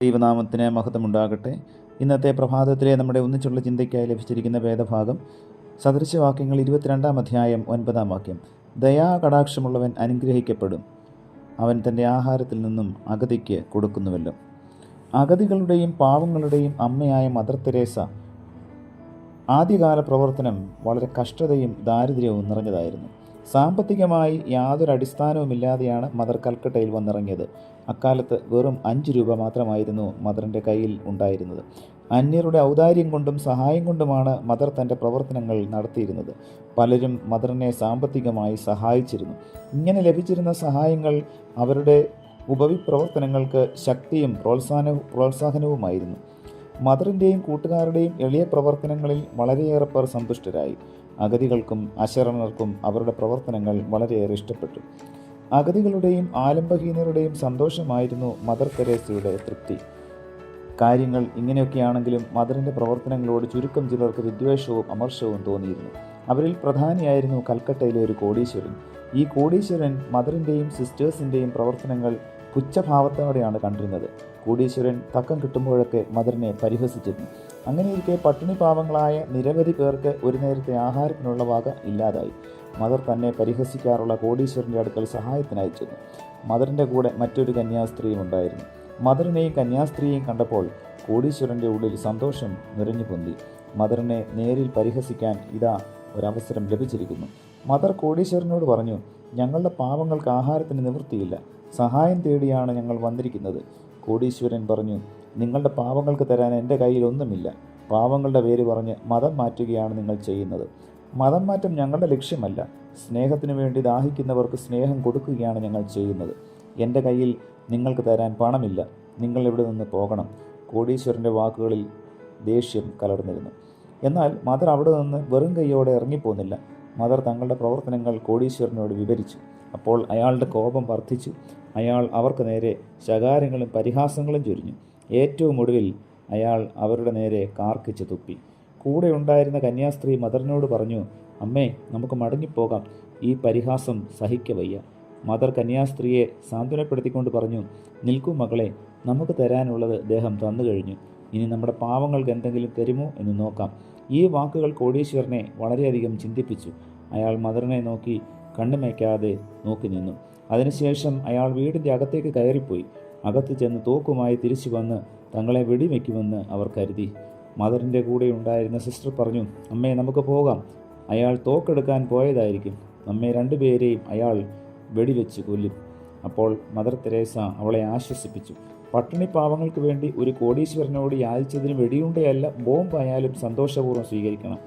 ദൈവനാമത്തിന് മഹത്വമുണ്ടാകട്ടെ. ഇന്നത്തെ പ്രഭാതത്തിലെ നമ്മുടെ ഒന്നിച്ചുള്ള ചിന്തയ്ക്കായി ലഭിച്ചിരിക്കുന്ന വേദഭാഗം സദൃശവാക്യങ്ങൾ 22 അധ്യായം 9 വാക്യം. ദയാകടാക്ഷമുള്ളവൻ അനുഗ്രഹിക്കപ്പെടും, അവൻ തൻ്റെ ആഹാരത്തിൽ നിന്നും അഗതിക്ക് കൊടുക്കുന്നുവല്ലോ. അഗതികളുടെയും പാവങ്ങളുടെയും അമ്മയായ മദർ തെരേസ ആദ്യകാല പ്രവർത്തനം വളരെ കഷ്ടതയും ദാരിദ്ര്യവും നിറഞ്ഞതായിരുന്നു. സാമ്പത്തികമായി യാതൊരു അടിസ്ഥാനവുമില്ലാതെയാണ് മദർ കൽക്കട്ടയിൽ വന്നിറങ്ങിയത്. അക്കാലത്ത് വെറും 5 രൂപ മാത്രമായിരുന്നു മദറിൻ്റെ കയ്യിൽ ഉണ്ടായിരുന്നത്. അന്യരുടെ ഔദാര്യം കൊണ്ടും സഹായം കൊണ്ടുമാണ് മദർ തൻ്റെ പ്രവർത്തനങ്ങൾ നടത്തിയിരുന്നത്. പലരും മദറിനെ സാമ്പത്തികമായി സഹായിച്ചിരുന്നു. ഇങ്ങനെ ലഭിച്ചിരുന്ന സഹായങ്ങൾ അവരുടെ ഉപവിപ്രവർത്തനങ്ങൾക്ക് ശക്തിയും പ്രോത്സാഹനവുമായിരുന്നു. മദറിൻ്റെയും കൂട്ടുകാരുടെയും എളിയ പ്രവർത്തനങ്ങളിൽ വളരെയേറെ പേർ സന്തുഷ്ടരായി. അഗതികൾക്കും അശരണർക്കും അവരുടെ പ്രവർത്തനങ്ങൾ വളരെയേറെ ഇഷ്ടപ്പെട്ടു. അഗതികളുടെയും ആലംബഹീനരുടെയും സന്തോഷമായിരുന്നു മദർ തെരേസയുടെ തൃപ്തി. കാര്യങ്ങൾ ഇങ്ങനെയൊക്കെയാണെങ്കിലും മദറിൻ്റെ പ്രവർത്തനങ്ങളോട് ചുരുക്കം ചിലർക്ക് വിദ്വേഷവും അമർഷവും തോന്നിയിരുന്നു. അവരിൽ പ്രധാനിയായിരുന്നു കൽക്കട്ടയിലെ ഒരു കോടീശ്വരൻ. ഈ കോടീശ്വരൻ മദറിൻ്റെയും സിസ്റ്റേഴ്സിൻ്റെയും പ്രവർത്തനങ്ങൾ പുച്ഛഭാവത്തോടെയാണ് കണ്ടിരുന്നത്. കോടീശ്വരൻ തക്കം കിട്ടുമ്പോഴൊക്കെ മദറിനെ പരിഹസിച്ചിരുന്നു. അങ്ങനെയിരിക്കെ പട്ടിണി പാവങ്ങളായ നിരവധി പേർക്ക് ഒരു നേരത്തെ ആഹാരത്തിനുള്ള വക ഇല്ലാതായി. മദർ തന്നെ പരിഹസിക്കാറുള്ള കോടീശ്വരൻ്റെ അടുക്കൽ സഹായത്തിനായി ചെന്നു. മദറിൻ്റെ കൂടെ മറ്റൊരു കന്യാസ്ത്രീയും ഉണ്ടായിരുന്നു. മദറിനെയും കന്യാസ്ത്രീയെയും കണ്ടപ്പോൾ കോടീശ്വരൻ്റെ ഉള്ളിൽ സന്തോഷം നിറഞ്ഞു പൊന്തി. മദറിനെ നേരിൽ പരിഹസിക്കാൻ ഇതാ ഒരവസരം ലഭിച്ചിരിക്കുന്നു. മദർ കോടീശ്വരനോട് പറഞ്ഞു, ഞങ്ങളുടെ പാവങ്ങൾക്ക് ആഹാരത്തിന് നിവൃത്തിയില്ല, സഹായം തേടിയാണ് ഞങ്ങൾ വന്നിരിക്കുന്നത്. കോടീശ്വരൻ പറഞ്ഞു, നിങ്ങളുടെ പാവങ്ങൾക്ക് തരാൻ എൻ്റെ കയ്യിൽ ഒന്നുമില്ല. പാവങ്ങളുടെ പേര് പറഞ്ഞ് മതം മാറ്റുകയാണ് നിങ്ങൾ ചെയ്യുന്നത്. മതം മാറ്റം ഞങ്ങളുടെ ലക്ഷ്യമല്ല. സ്നേഹത്തിനു വേണ്ടി ദാഹിക്കുന്നവർക്ക് സ്നേഹം കൊടുക്കുകയാണ് ഞങ്ങൾ ചെയ്യുന്നത്. എൻ്റെ കയ്യിൽ നിങ്ങൾക്ക് തരാൻ പണമില്ല. നിങ്ങൾ ഇവിടെ നിന്ന് പോകണം. കോടീശ്വരൻ്റെ വാക്കുകളിൽ ദേഷ്യം കലർന്നിരുന്നു. എന്നാൽ മദർ അവിടെ നിന്ന് വെറും കൈയോടെ ഇറങ്ങിപ്പോന്നില്ല. മദർ തങ്ങളുടെ പ്രവർത്തനങ്ങൾ കോടീശ്വരനോട് വിവരിച്ചു. അപ്പോൾ അയാളുടെ കോപം വർദ്ധിച്ചു. അയാൾ അവർക്ക് നേരെ ശകാരങ്ങളും പരിഹാസങ്ങളും ചൊരിഞ്ഞു. ഏറ്റവും ഒടുവിൽ അയാൾ അവരുടെ നേരെ കാർക്കിച്ച് തുപ്പി. കൂടെ ഉണ്ടായിരുന്ന കന്യാസ്ത്രീ മദറിനോട് പറഞ്ഞു, അമ്മേ, നമുക്ക് മടങ്ങിപ്പോകാം, ഈ പരിഹാസം സഹിക്കവയ്യ. മദർ കന്യാസ്ത്രീയെ സാന്ത്വനപ്പെടുത്തിക്കൊണ്ട് പറഞ്ഞു, നിൽക്കൂ മകളെ, നമുക്ക് തരാനുള്ളത് ദേഹം തന്നു കഴിഞ്ഞു. ഇനി നമ്മുടെ പാവങ്ങൾക്ക് എന്തെങ്കിലും തരുമോ എന്ന് നോക്കാം. ഈ വാക്കുകൾ കോടീശ്വരനെ വളരെയധികം ചിന്തിപ്പിച്ചു. അയാൾ മദറിനെ നോക്കി കണ്ണുമയ്ക്കാതെ നോക്കി നിന്നു. അതിനുശേഷം അയാൾ വീടിൻ്റെ അകത്തേക്ക് കയറിപ്പോയി. അകത്ത് ചെന്ന് തോക്കുമായി തിരിച്ചു വന്ന് തങ്ങളെ വെടിവെക്കുമെന്ന് അവർ കരുതി. മദറിൻ്റെ കൂടെ ഉണ്ടായിരുന്ന സിസ്റ്റർ പറഞ്ഞു, അമ്മേ, നമുക്ക് പോകാം. അയാൾ തോക്കെടുക്കാൻ പോയതായിരിക്കും. നമ്മെ രണ്ടുപേരെയും അയാൾ വെടിവെച്ച് കൊല്ലും. അപ്പോൾ മദർ തെരേസ അവളെ ആശ്വസിപ്പിച്ചു. പട്ടിണി പാവങ്ങൾക്ക് വേണ്ടി ഒരു കോടീശ്വരനോട് യാചിച്ചതിന് വെടിയുണ്ടയല്ല, ബോംബായാലും സന്തോഷപൂർവ്വം സ്വീകരിക്കണം.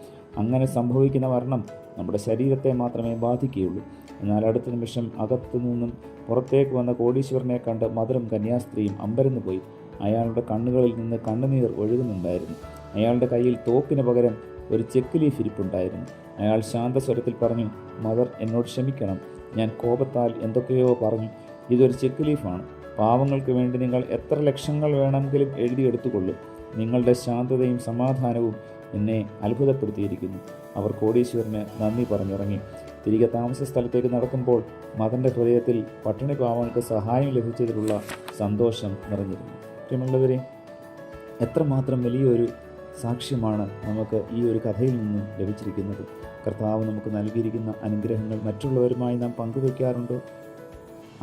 അങ്ങനെ സംഭവിക്കുന്ന മരണം നമ്മുടെ ശരീരത്തെ മാത്രമേ ബാധിക്കുകയുള്ളൂ. എന്നാൽ അടുത്ത നിമിഷം അകത്തു നിന്നും പുറത്തേക്ക് വന്ന കോടീശ്വരനെ കണ്ട് മദറും കന്യാസ്ത്രീയും അമ്പരന്നു പോയി. അയാളുടെ കണ്ണുകളിൽ നിന്ന് കണ്ണുനീർ ഒഴുകുന്നുണ്ടായിരുന്നു. അയാളുടെ കയ്യിൽ തോക്കിന് പകരം ഒരു ചെക്ക് ലീഫ് ഇരിപ്പുണ്ടായിരുന്നു. അയാൾ ശാന്തസ്വരത്തിൽ പറഞ്ഞു, മദർ, എന്നോട് ക്ഷമിക്കണം. ഞാൻ കോപത്താൽ എന്തൊക്കെയോ പറഞ്ഞു. ഇതൊരു ചെക്ക് ലീഫാണ്. പാവങ്ങൾക്ക് വേണ്ടി നിങ്ങൾ എത്ര ലക്ഷങ്ങൾ വേണമെങ്കിലും എഴുതിയെടുത്തുകൊള്ളും. നിങ്ങളുടെ ശാന്തതയും സമാധാനവും എന്നെ അത്ഭുതപ്പെടുത്തിയിരിക്കുന്നു. അവർ കോടീശ്വരന് നന്ദി പറഞ്ഞിറങ്ങി. തിരികെ താമസ സ്ഥലത്തേക്ക് നടക്കുമ്പോൾ മദറിൻ്റെ ഹൃദയത്തിൽ പട്ടിണി പാവങ്ങൾക്ക് സഹായം ലഭിച്ചതിലുള്ള സന്തോഷം നിറഞ്ഞിരുന്നു. പ്രിയമുള്ളവരെ, എത്രമാത്രം വലിയൊരു സാക്ഷ്യമാണ് നമുക്ക് ഈ ഒരു കഥയിൽ നിന്നും ലഭിച്ചിരിക്കുന്നത്. കർത്താവ് നമുക്ക് നൽകിയിരിക്കുന്ന അനുഗ്രഹങ്ങൾ മറ്റുള്ളവരുമായി നാം പങ്കുവയ്ക്കാറുണ്ടോ?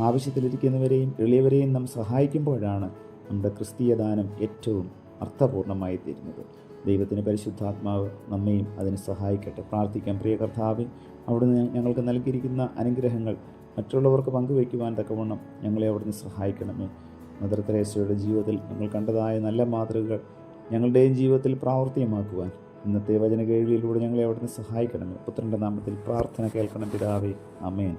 ആവശ്യത്തിലിരിക്കുന്നവരെയും എളിയവരെയും നാം സഹായിക്കുമ്പോഴാണ് നമ്മുടെ ക്രിസ്തീയ ദാനം ഏറ്റവും അർത്ഥപൂർണമായി തീരുന്നത്. ദൈവത്തിൻ്റെ പരിശുദ്ധാത്മാവ് നമ്മയും അതിന് സഹായിക്കട്ടെ. പ്രാർത്ഥിക്കാം. പ്രിയ കർത്താവേ, അവിടുന്ന് ഞങ്ങൾക്ക് നൽകിയിരിക്കുന്ന അനുഗ്രഹങ്ങൾ മറ്റുള്ളവർക്ക് പങ്കുവയ്ക്കുവാൻ തക്കവണ്ണം ഞങ്ങളെ അവിടുന്ന് സഹായിക്കണമേ. മദർ തെരേസയുടെ ജീവിതത്തിൽ ഞങ്ങൾ കണ്ടതായ നല്ല മാതൃകകൾ ഞങ്ങളുടെയും ജീവിതത്തിൽ പ്രാവർത്തികമാക്കുവാൻ ഇന്നത്തെ വചന കേൾവിയിലൂടെ ഞങ്ങളെ അവിടുന്ന് സഹായിക്കണമേ. പുത്രൻ്റെ നാമത്തിൽ പ്രാർത്ഥന കേൾക്കണം പിതാവേ. ആമേൻ.